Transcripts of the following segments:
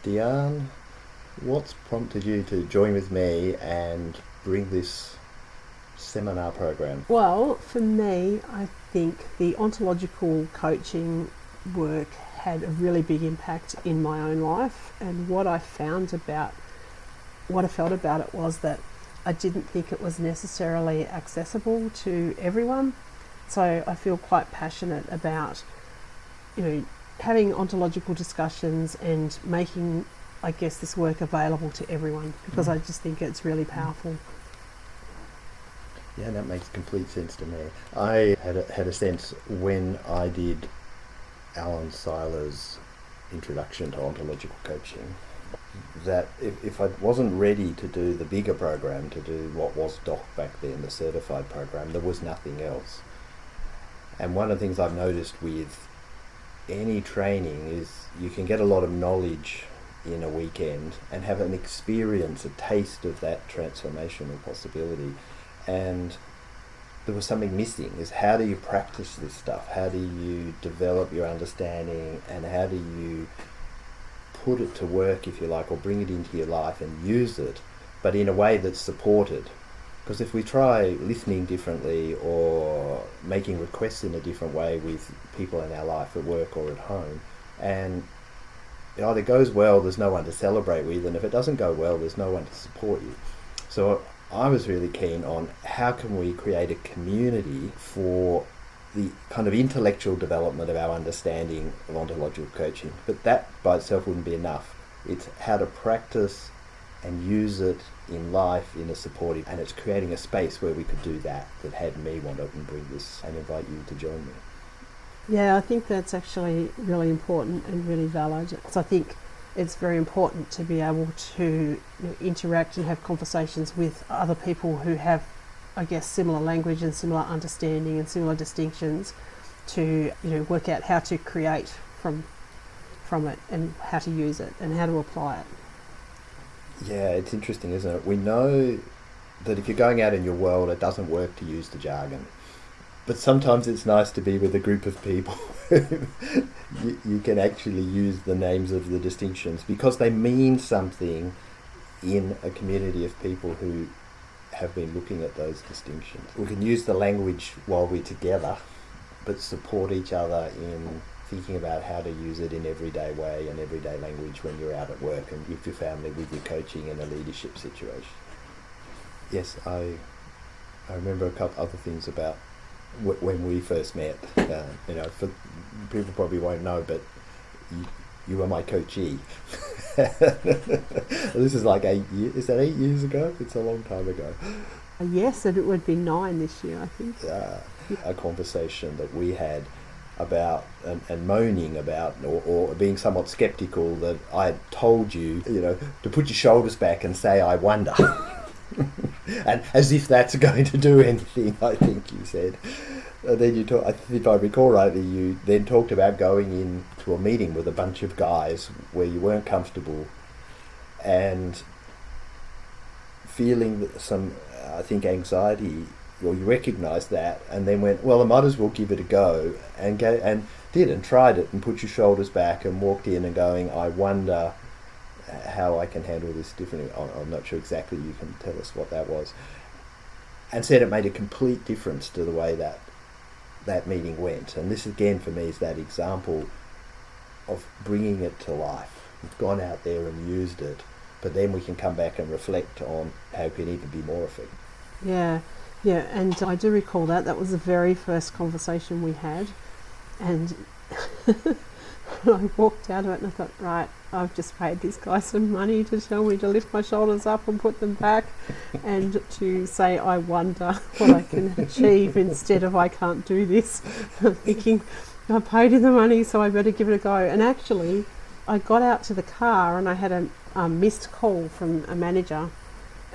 Deanne, what's prompted you to join with me and bring this seminar program? Well, for me, I think the ontological coaching work had a really big impact in my own life, and what I felt about it was that I didn't think it was necessarily accessible to everyone. So I feel quite passionate about, having ontological discussions and making, I guess, this work available to everyone, because I just think it's really powerful. Yeah, that makes complete sense to me. I had a sense when I did Alan Seiler's introduction to ontological coaching that if I wasn't ready to do the bigger program, to do what was DOC back then, the certified program, there was nothing else. And one of the things I've noticed with any training is you can get a lot of knowledge in a weekend and have an experience, a taste of that transformational possibility. And there was something missing, is how do you practice this stuff? How do you develop your understanding, and how do you put it to work, if you like, or bring it into your life and use it, but in a way that's supported? Because if we try listening differently or making requests in a different way with people in our life, at work or at home, and it either goes well, there's no one to celebrate with, and if it doesn't go well, there's no one to support you. So I was really keen on how can we create a community for the kind of intellectual development of our understanding of ontological coaching. But that by itself wouldn't be enough. It's how to practice and use it in life in a supportive, and it's creating a space where we could do that had me want to bring this and invite you to join me. Yeah, I think that's actually really important and really valid. So I think it's very important to be able to interact and have conversations with other people who have, I guess, similar language and similar understanding and similar distinctions to work out how to create from it and how to use it and how to apply it. Yeah, it's interesting, isn't it? We know that if you're going out in your world, it doesn't work to use the jargon. But sometimes it's nice to be with a group of people you can actually use the names of the distinctions because they mean something in a community of people who have been looking at those distinctions. We can use the language while we're together, but support each other in thinking about how to use it in everyday way and everyday language when you're out at work and with your family, with your coaching in a leadership situation. Yes, I remember a couple other things about when we first met. For people probably won't know, but you were my coachee. This is like 8 years. Is that 8 years ago? It's a long time ago. Yes, and it would be 9 this year, I think. A conversation that we had about and moaning about or being somewhat skeptical that I had told you, to put your shoulders back and say, I wonder. And as if that's going to do anything, I think you said. And then if I recall rightly, you then talked about going into a meeting with a bunch of guys where you weren't comfortable and feeling some, I think, anxiety, or you recognised that, and then went, well, I might as well give it a go, and tried it and put your shoulders back and walked in and going, I wonder how I can handle this differently. I'm not sure exactly, you can tell us what that was. And said it made a complete difference to the way that meeting went. And this again for me is that example of bringing it to life. We've gone out there and used it, but then we can come back and reflect on how it can even be more effective. Yeah, and I do recall that was the very first conversation we had, and I walked out of it and I thought, right, I've just paid this guy some money to tell me to lift my shoulders up and put them back and to say I wonder what I can achieve instead of I can't do this. I'm thinking, I paid him the money, so I better give it a go. And actually, I got out to the car and I had a missed call from a manager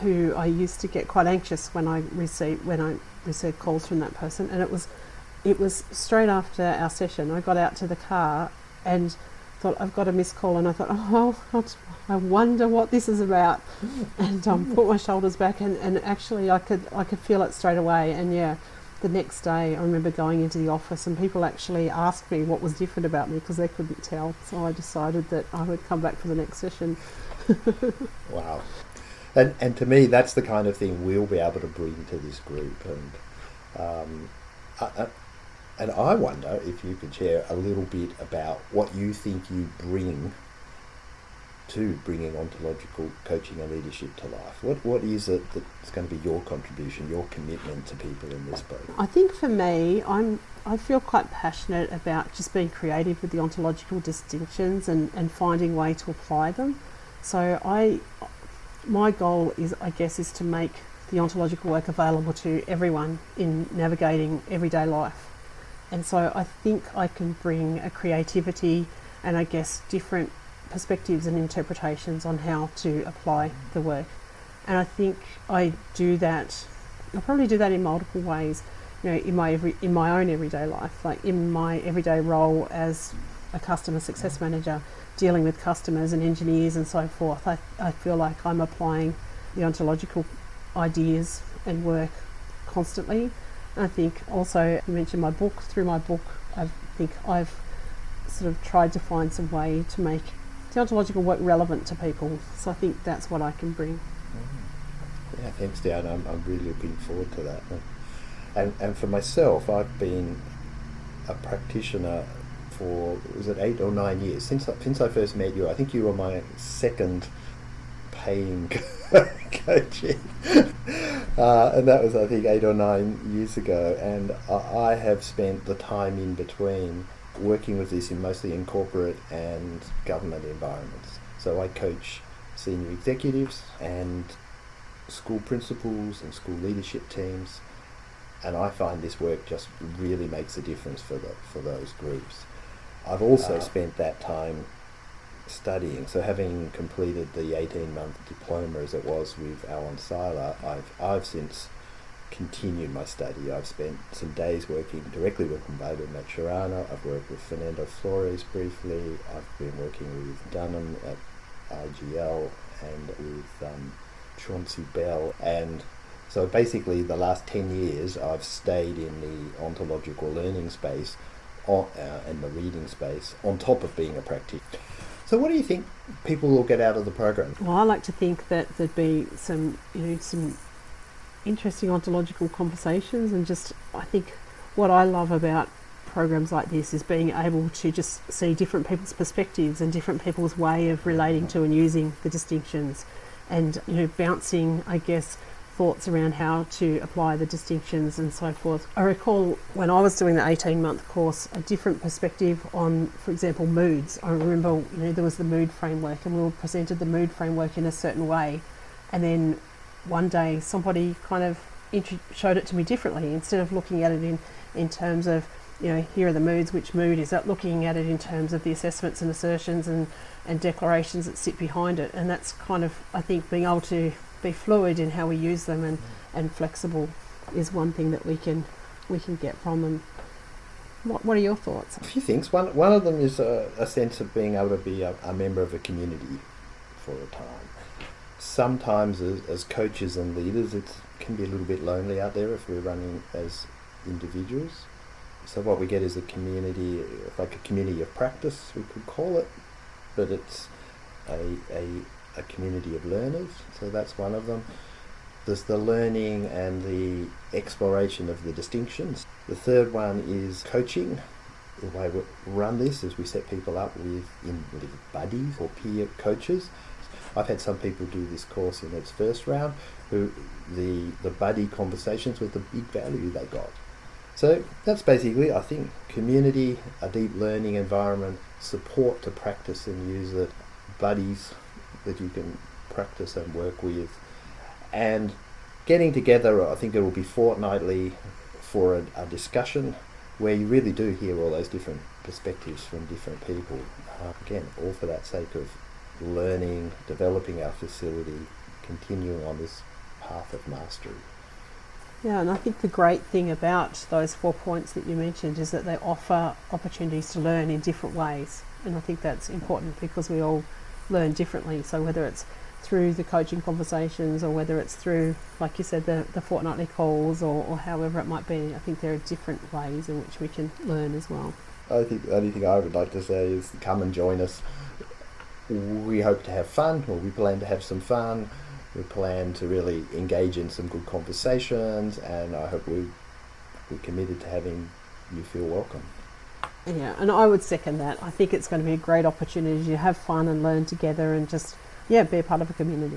who I used to get quite anxious when I received calls from that person, and it was straight after our session. I got out to the car and thought, I've got a missed call, and I thought, I wonder what this is about, and put my shoulders back, and actually I could feel it straight away. And yeah, the next day I remember going into the office and people actually asked me what was different about me because they couldn't tell. So I decided that I would come back for the next session. Wow. And to me, that's the kind of thing we'll be able to bring to this group. And I wonder if you could share a little bit about what you think you bring to bringing ontological coaching and leadership to life. What is it that's going to be your contribution, your commitment to people in this boat? I think for me, I feel quite passionate about just being creative with the ontological distinctions and finding a way to apply them. So my goal is to make the ontological work available to everyone in navigating everyday life. And so I think I can bring a creativity and different perspectives and interpretations on how to apply the work. And I think I do that. I probably do that in multiple ways. In my own everyday life, like in my everyday role as a customer success manager, dealing with customers and engineers and so forth. I feel like I'm applying the ontological ideas and work constantly. And I think also, you mentioned my book. Through my book, I think I've sort of tried to find some way to make the ontological work relevant to people. So I think that's what I can bring. Yeah, thanks, Deanne. I'm really looking forward to that. And for myself, I've been a practitioner for, was it 8 or 9 years? Since I first met you, I think you were my second paying coaching. And that was, I think, 8 or 9 years ago. And I have spent the time in between working with this mostly in corporate and government environments. So I coach senior executives and school principals and school leadership teams, and I find this work just really makes a difference for those groups. I've also spent that time studying. So having completed the 18-month diploma as it was with Alan Seiler, I've since continued my study. I've spent some days working directly with Mbogo Maturana. I've worked with Fernando Flores briefly. I've been working with Dunham at IGL and with Chauncey Bell. And so basically the last 10 years I've stayed in the ontological learning space and the reading space on top of being a practitioner. So what do you think people will get out of the program? Well, I like to think that there'd be some interesting ontological conversations, and just I think what I love about programs like this is being able to just see different people's perspectives and different people's way of relating to and using the distinctions, and bouncing thoughts around how to apply the distinctions and so forth. I recall when I was doing the 18-month course, a different perspective on, for example, moods. I remember there was the mood framework, and we were presented the mood framework in a certain way, and then one day somebody kind of showed it to me differently. Instead of looking at it in terms of, here are the moods, which mood is that, looking at it in terms of the assessments and assertions and declarations that sit behind it. And that's kind of, I think, being able to be fluid in how we use them and flexible is one thing that we can get from them. What are your thoughts? A few things. One of them is a sense of being able to be a member of a community for a time. Sometimes as coaches and leaders, it can be a little bit lonely out there if we're running as individuals. So what we get is a community, like a community of practice, we could call it, but it's a community of learners. So that's one of them. There's the learning and the exploration of the distinctions. The third one is coaching. The way we run this is we set people up with buddies or peer coaches. I've had some people do this course in its first round who the buddy conversations with the big value they got. So that's basically, I think, community, a deep learning environment, support to practice and use it, buddies that you can practice and work with, and getting together. I think it will be fortnightly for a discussion where you really do hear all those different perspectives from different people. Again, all for that sake of learning, developing our facility, continuing on this path of mastery. Yeah, and I think the great thing about those 4 points that you mentioned is that they offer opportunities to learn in different ways. And I think that's important because we all learn differently. So whether it's through the coaching conversations, or whether it's through, like you said, the fortnightly calls, or however it might be. I think there are different ways in which we can learn as well. I think the only thing I would like to say is come and join us. We hope to have fun, or we plan to have some fun. We plan to really engage in some good conversations, and I hope we're committed to having you feel welcome. Yeah, and I would second that. I think it's going to be a great opportunity to have fun and learn together and just, be a part of a community.